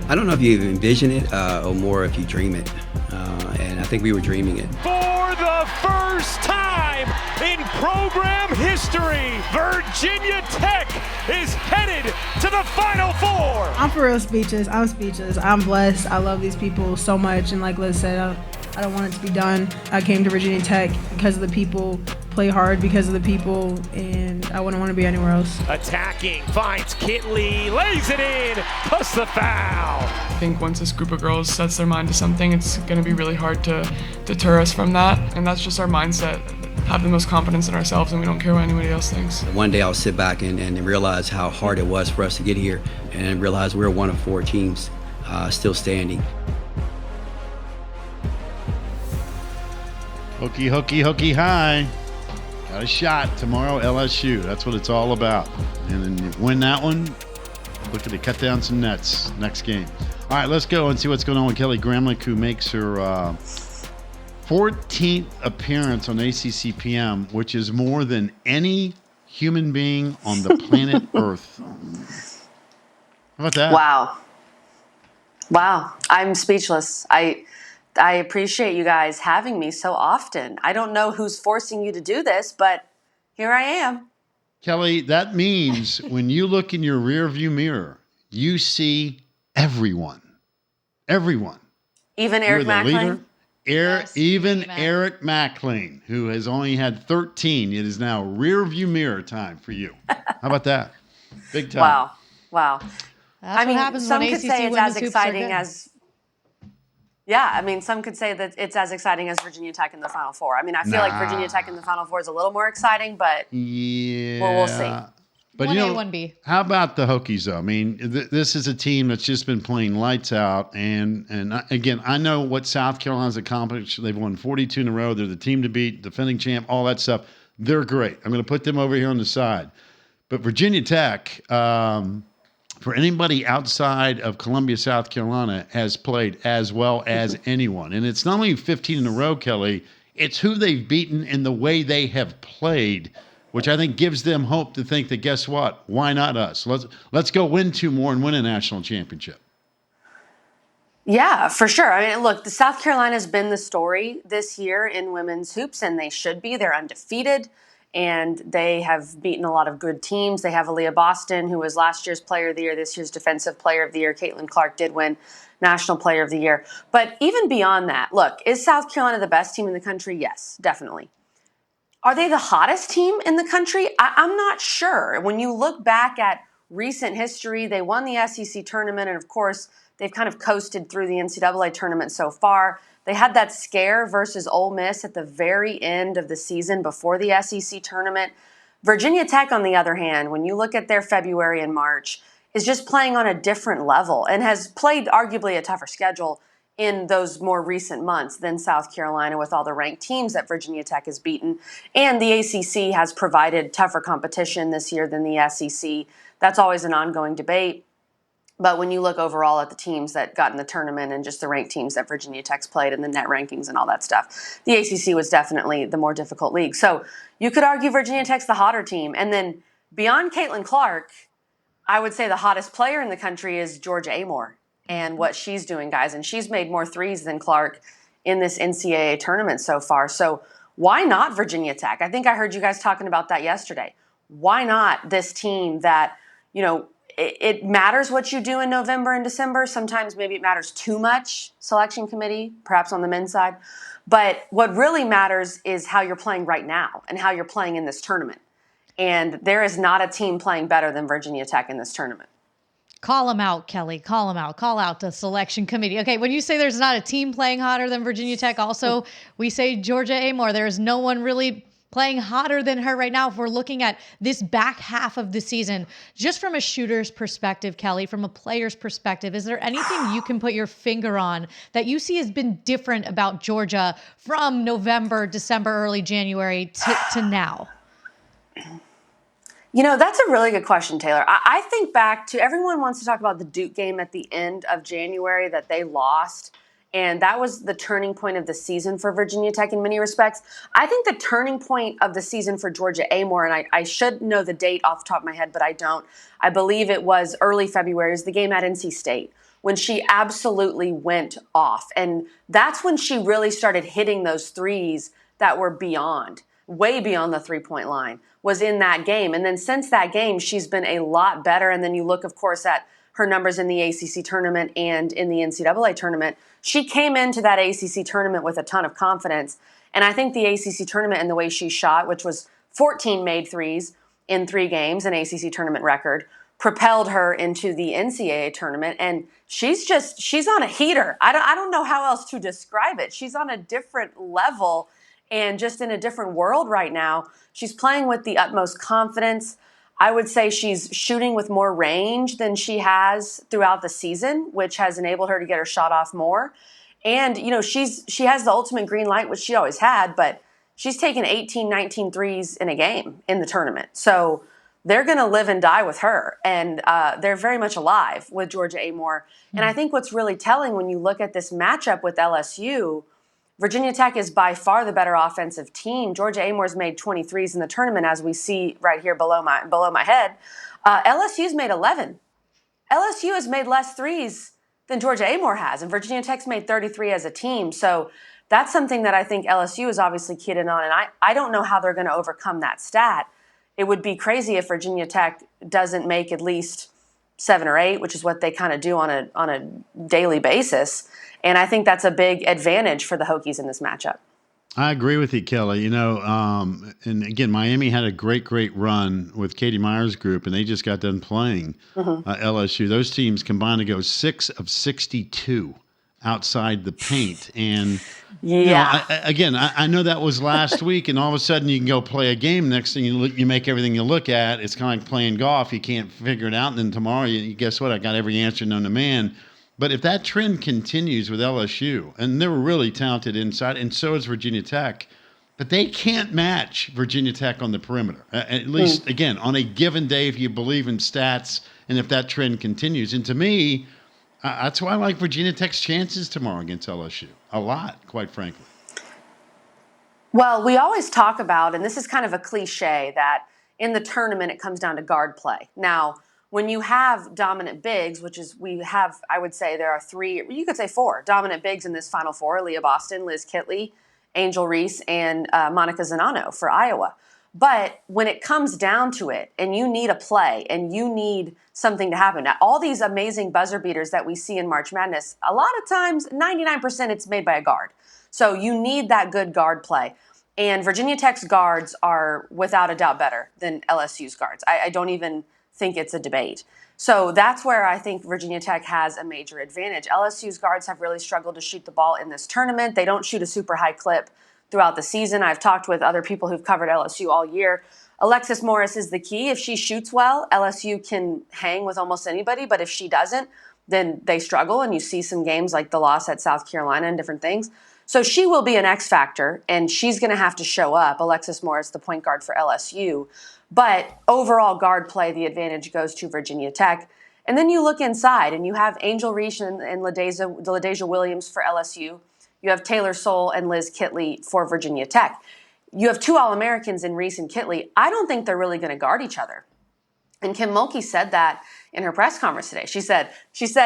I don't know if you even envision it or more if you dream it. And I think we were dreaming it. For the first time in program history, Virginia Tech is headed to the Final Four. I'm for real speechless. I'm speechless. I'm blessed. I love these people so much. And like Liz said, I don't want it to be done. I came to Virginia Tech because of the people, play hard because of the people, and I wouldn't want to be anywhere else. Attacking, finds Kitley, lays it in, plus the foul. I think once this group of girls sets their mind to something, it's going to be really hard to deter us from that. And that's just our mindset. Have the most confidence in ourselves, and we don't care what anybody else thinks. One day I'll sit back and realize how hard it was for us to get here and realize we're one of 4 teams still standing. Hooky, hooky, hooky high. Got a shot tomorrow, LSU. That's what it's all about. And then you win that one, looking to cut down some nets next game. All right, let's go and see what's going on with Kelly Gramlich, who makes her 14th appearance on ACC PM, which is more than any human being on the planet Earth. How about that? Wow. I'm speechless. I appreciate you guys having me so often. I don't know who's forcing you to do this, but here I am. Kelly, that means when you look in your rearview mirror, you see everyone. Everyone. Even Eric McLean? Even Eric McLean, who has only had 13. It is now rearview mirror time for you. How about that? Big time. Wow. That's what happens some when could ACC say it's as women's hoops are exciting good. as... Yeah, I mean, some could say that it's as exciting as Virginia Tech in the Final Four. I mean, I feel like Virginia Tech in the Final Four is a little more exciting, but we'll see. But 1A, 1B. how about the Hokies, though? I mean, this is a team that's just been playing lights out. And again, I know what South Carolina's accomplished. They've won 42 in a row. They're the team to beat, defending champ, all that stuff. They're great. I'm going to put them over here on the side. But Virginia Tech, for anybody outside of Columbia, South Carolina, has played as well as anyone. And it's not only 15 in a row, Kelly, it's who they've beaten and the way they have played, which I think gives them hope to think that, guess what? Why not us? Let's go win 2 more and win a national championship. Yeah, for sure. I mean, look, the South Carolina's been the story this year in women's hoops, and they should be. They're undefeated, and they have beaten a lot of good teams. They have Aaliyah Boston, who was last year's Player of the Year, this year's Defensive Player of the Year. Caitlin Clark did win National Player of the Year. But even beyond that, look, is South Carolina the best team in the country? Yes, definitely. Are they the hottest team in the country? I'm not sure. When you look back at recent history, they won the SEC tournament, and of course, they've kind of coasted through the NCAA tournament so far. They had that scare versus Ole Miss at the very end of the season before the SEC tournament. Virginia Tech, on the other hand, when you look at their February and March, is just playing on a different level and has played arguably a tougher schedule in those more recent months than South Carolina with all the ranked teams that Virginia Tech has beaten. And the ACC has provided tougher competition this year than the SEC. That's always an ongoing debate. But when you look overall at the teams that got in the tournament and just the ranked teams that Virginia Tech's played and the net rankings and all that stuff, the ACC was definitely the more difficult league. So you could argue Virginia Tech's the hotter team. And then beyond Caitlin Clark, I would say the hottest player in the country is Georgia Amore and what she's doing, guys. And she's made more threes than Clark in this NCAA tournament so far. So why not Virginia Tech? I think I heard you guys talking about that yesterday. Why not this team that, you know, it matters what you do in November and December. Sometimes maybe it matters too much, selection committee, perhaps on the men's side. But what really matters is how you're playing right now and how you're playing in this tournament. And there is not a team playing better than Virginia Tech in this tournament. Call them out, Kelly. Call them out. Call out the selection committee. Okay, when you say there's not a team playing hotter than Virginia Tech, also, we say Georgia Amore. There's no one really playing hotter than her right now. If we're looking at this back half of the season, just from a shooter's perspective, Kelly, from a player's perspective, is there anything you can put your finger on that you see has been different about Georgia from November, December, early January to now? You know, that's a really good question, Taylor. I think back to everyone wants to talk about the Duke game at the end of January that they lost. And that was the turning point of the season for Virginia Tech in many respects. I think the turning point of the season for Georgia Amore, and I should know the date off the top of my head, but I don't. I believe it was early February, is the game at NC State, when she absolutely went off. And that's when she really started hitting those threes that were way beyond the 3-point line, was in that game. And then since that game, she's been a lot better. And then you look, of course, at her numbers in the ACC tournament and in the NCAA tournament. She came into that ACC tournament with a ton of confidence. And I think the ACC tournament and the way she shot, which was 14 made threes in 3 games, an ACC tournament record, propelled her into the NCAA tournament. And she's on a heater. I don't know how else to describe it. She's on a different level and just in a different world right now. She's playing with the utmost confidence. I would say she's shooting with more range than she has throughout the season, which has enabled her to get her shot off more. And, she has the ultimate green light, which she always had, but she's taken 18, 19 threes in a game in the tournament. So they're going to live and die with her. And they're very much alive with Georgia Amore. And I think what's really telling when you look at this matchup with LSU, Virginia Tech is by far the better offensive team. Georgia Amore's made 23s in the tournament, as we see right here below my head. LSU's made 11. LSU has made less threes than Georgia Amore has, and Virginia Tech's made 33 as a team. So that's something that I think LSU is obviously keyed in on, and I don't know how they're going to overcome that stat. It would be crazy if Virginia Tech doesn't make at least 7 or 8, which is what they kind of do on a daily basis. And I think that's a big advantage for the Hokies in this matchup. I agree with you, Kelly. And again, Miami had a great run with Katie Meyer's group, and they just got done playing LSU. Those teams combined to go 6 of 62 outside the paint. And, I know that was last week, and all of a sudden you can go play a game. Next thing you make everything you look at, it's kind of like playing golf. You can't figure it out. And then tomorrow, guess what? I got every answer known to man. But if that trend continues with LSU, and they were really talented inside, and so is Virginia Tech, but they can't match Virginia Tech on the perimeter. At least, again, on a given day, if you believe in stats, and if that trend continues. And to me, that's why I like Virginia Tech's chances tomorrow against LSU a lot, quite frankly. Well, we always talk about, and this is kind of a cliche, that in the tournament it comes down to guard play. Now, when you have dominant bigs, which is I would say there are 3, you could say 4 dominant bigs in this Final Four: Leah Boston, Liz Kitley, Angel Reese, and Monica Zanano for Iowa. But when it comes down to it, and you need a play, and you need something to happen, now, all these amazing buzzer beaters that we see in March Madness, a lot of times, 99% it's made by a guard. So you need that good guard play. And Virginia Tech's guards are without a doubt better than LSU's guards. I don't even think it's a debate. So that's where I think Virginia Tech has a major advantage. LSU's guards have really struggled to shoot the ball in this tournament. They don't shoot a super high clip throughout the season. I've talked with other people who've covered LSU all year. Alexis Morris is the key. If she shoots well, LSU can hang with almost anybody, but if she doesn't, then they struggle, and you see some games like the loss at South Carolina and different things. So she will be an X factor, and she's going to have to show up. Alexis Morris, the point guard for LSU. But overall guard play, the advantage goes to Virginia Tech. And then you look inside, and you have Angel Reese and LaDeja Williams for LSU. You have Taylor Soule and Liz Kitley for Virginia Tech. You have 2 All-Americans in Reese and Kitley. I don't think they're really going to guard each other. And Kim Mulkey said that in her press conference today. She said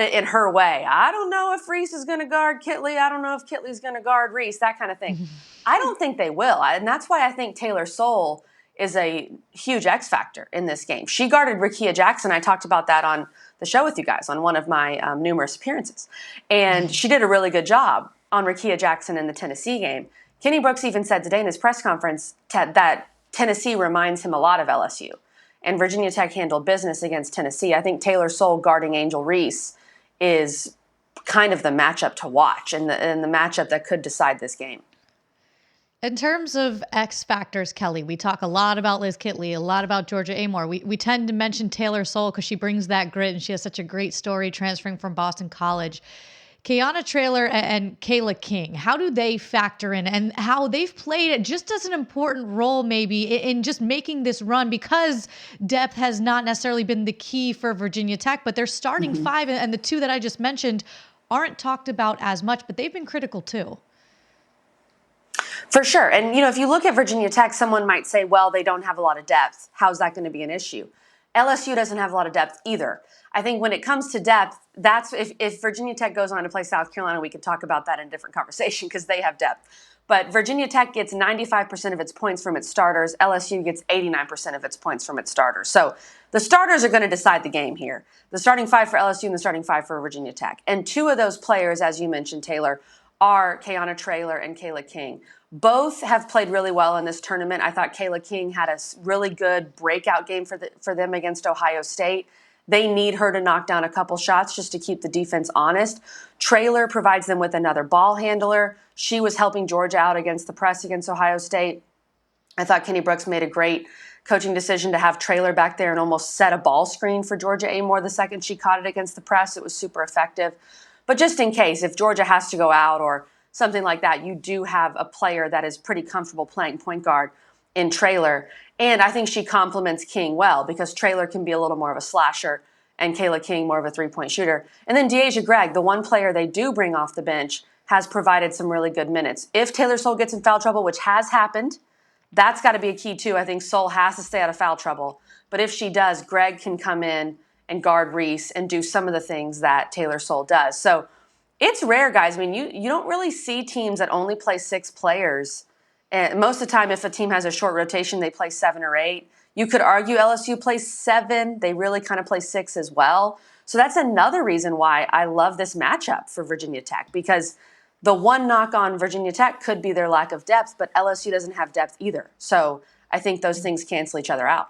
it in her way. I don't know if Reese is going to guard Kitley. I don't know if Kitley's going to guard Reese, that kind of thing. I don't think they will. And that's why I think Taylor Soule is a huge X factor in this game. She guarded Rickea Jackson. I talked about that on the show with you guys on one of my numerous appearances. And she did a really good job on Rickea Jackson in the Tennessee game. Kenny Brooks even said today in his press conference that Tennessee reminds him a lot of LSU. And Virginia Tech handled business against Tennessee. I think Taylor Soule guarding Angel Reese is kind of the matchup to watch and the matchup that could decide this game. In terms of X factors, Kelly, we talk a lot about Liz Kitley, a lot about Georgia Amore. We tend to mention Taylor Soule because she brings that grit and she has such a great story transferring from Boston College. Kiana Traylor and Kayla King, how do they factor in, and how they've played just as an important role maybe in just making this run, because depth has not necessarily been the key for Virginia Tech, but their starting 5 and the 2 that I just mentioned aren't talked about as much, but they've been critical too. For sure. And, if you look at Virginia Tech, someone might say, well, they don't have a lot of depth. How's that going to be an issue? LSU doesn't have a lot of depth either. I think when it comes to depth, that's if Virginia Tech goes on to play South Carolina, we could talk about that in a different conversation because they have depth. But Virginia Tech gets 95% of its points from its starters. LSU gets 89% of its points from its starters. So the starters are going to decide the game here. The starting five for LSU and the starting five for Virginia Tech. And two of those players, as you mentioned, Taylor, are Kayana Traylor and Kayla King. Both have played really well in this tournament. I thought Kayla King had a really good breakout game for them against Ohio State. They need her to knock down a couple shots just to keep the defense honest. Traylor provides them with another ball handler. She was helping Georgia out against the press against Ohio State. I thought Kenny Brooks made a great coaching decision to have Traylor back there and almost set a ball screen for Georgia Amore the second she caught it against the press. It was super effective. But just in case, if Georgia has to go out or something like that, you do have a player that is pretty comfortable playing point guard in Traylor. And I think she complements King well because Traylor can be a little more of a slasher and Kayla King more of a three-point shooter. And then De'Asia Gregg, the one player they do bring off the bench, has provided some really good minutes. If Taylor Soule gets in foul trouble, which has happened, that's got to be a key too. I think Soule has to stay out of foul trouble. But if she does, Gregg can come in and guard Reese and do some of the things that Taylor Soule does. So it's rare, guys. I mean, you don't really see teams that only play 6 players. And most of the time, if a team has a short rotation, they play 7 or 8. You could argue LSU plays 7. They really kind of play 6 as well. So that's another reason why I love this matchup for Virginia Tech, because the one knock on Virginia Tech could be their lack of depth, but LSU doesn't have depth either. So I think those things cancel each other out.